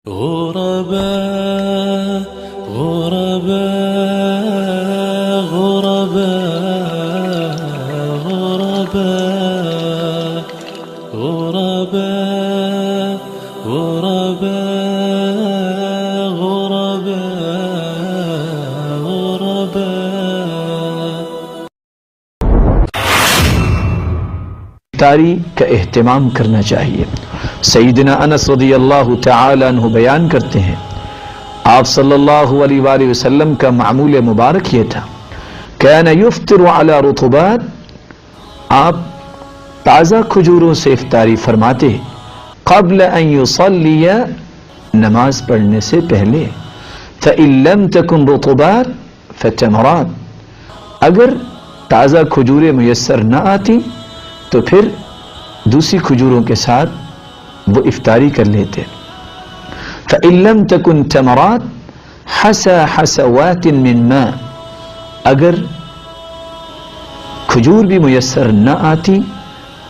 غرباء غرباء غرباء غرباء غرباء غرباء غرباء غرباء افطاری کا اہتمام کرنا چاہیے۔ سیدنا انس رضی اللہ تعالی عنہ بیان کرتے ہیں، آپ صلی اللہ علیہ وآلہ وسلم کا معمول مبارک یہ تھا، کان یفطر علی رطبات، آپ تازہ کھجوروں سے افطاری فرماتے قبل ان یصلی، نماز پڑھنے سے پہلے، فإن لم تکن رطبات فتمرات، اگر تازہ کھجوریں میسر نہ آتی تو پھر دوسری کھجوروں کے ساتھ وہ افطاری کر لیتے۔ فإن لم تكن تمرات حسى حسوات من ماء، اگر کھجور بھی میسر نہ آتی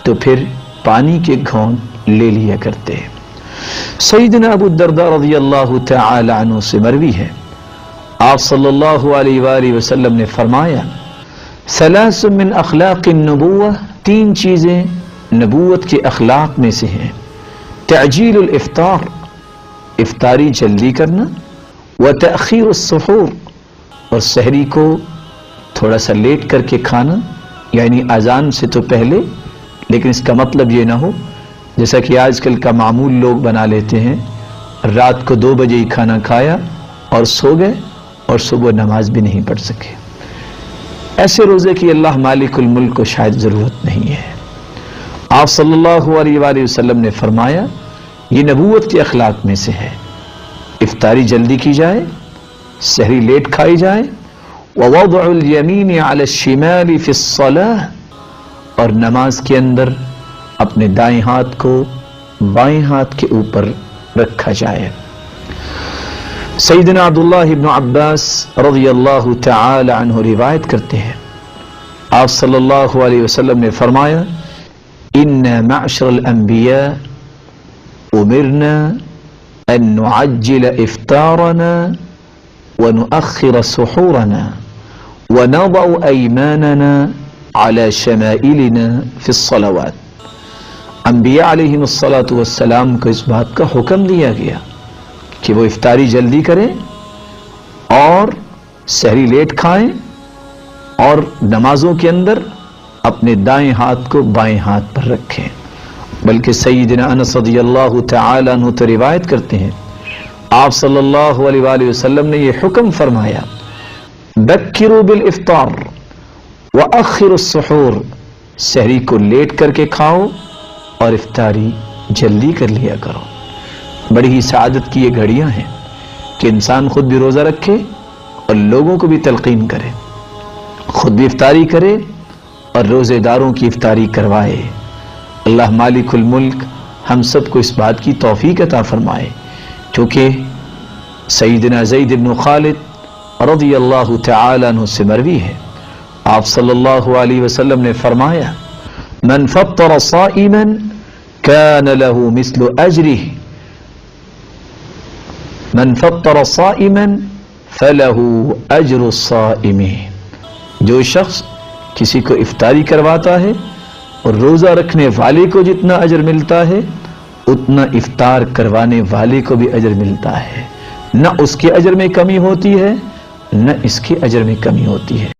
تو پھر پانی کے گھونٹ لے لیا کرتے۔ سیدنا ابو الدرداء رضی اللہ تعالی عنہ سے مروی ہے، آپ صلی اللہ علیہ وآلہ وسلم نے فرمایا، ثلاث من اخلاق النبوہ، تین چیزیں نبوت کے اخلاق میں سے ہیں، تعجیل الافطار، افطاری جلدی کرنا، وتأخیر السحور، اور سحری کو تھوڑا سا لیٹ کر کے کھانا، یعنی اذان سے تو پہلے، لیکن اس کا مطلب یہ نہ ہو جیسا کہ آج کل کا معمول لوگ بنا لیتے ہیں، رات کو 2 بجے ہی کھانا کھایا اور سو گئے اور صبح نماز بھی نہیں پڑھ سکے۔ ایسے روزے کی اللہ مالک الملک کو شاید ضرورت نہیں ہے۔ آپ صلی اللہ علیہ وآلہ وسلم نے فرمایا یہ نبوت کے اخلاق میں سے ہے، افطاری جلدی کی جائے، سحری لیٹ کھائی جائے، ووضع الیمین علی الشمال فی الصلاۃ، اور نماز کے اندر اپنے دائیں ہاتھ کو بائیں ہاتھ کے اوپر رکھا جائے۔ سیدنا عبداللہ ابن عباس رضی اللہ تعالی عنہ روایت کرتے ہیں، آپ صلی اللہ علیہ وسلم نے فرمایا، ان معشر الانبیاء امرنا ان نعجل افطارنا ونؤخر سحورنا ونضع ایماننا على شمائلنا في الصلوات۔ انبیاء علیہم الصلاۃ والسلام کو اس بات کا حکم دیا گیا کہ وہ افطاری جلدی کریں اور سحری لیٹ کھائیں اور نمازوں کے اندر اپنے دائیں ہاتھ کو بائیں ہاتھ پر رکھیں۔ بلکہ سیدنا انس رضی اللہ تعالی عنہ تو روایت کرتے ہیں، آپ صلی اللہ علیہ وآلہ وسلم نے یہ حکم فرمایا، بکروا بالافطار واخروا السحور، سحری کو لیٹ کر کے کھاؤ اور افطاری جلدی کر لیا کرو۔ بڑی ہی سعادت کی یہ گھڑیاں ہیں کہ انسان خود بھی روزہ رکھے اور لوگوں کو بھی تلقین کرے، خود بھی افطاری کرے اور روزے داروں کی افطاری کروائے۔ اللہ مالک الملک ہم سب کو اس بات کی توفیق عطا فرمائے، کیونکہ سیدنا زید بن خالد رضی اللہ تعالی عنہ سے مروی ہے، آپ صلی اللہ علیہ وسلم نے فرمایا، من فطر صائما كان له مثل اجره، من فطر صائما فله اجر الصائم، جو شخص کسی کو افطاری کرواتا ہے اور روزہ رکھنے والے کو جتنا اجر ملتا ہے اتنا افطار کروانے والے کو بھی اجر ملتا ہے، نہ اس کے اجر میں کمی ہوتی ہے نہ اس کے اجر میں کمی ہوتی ہے۔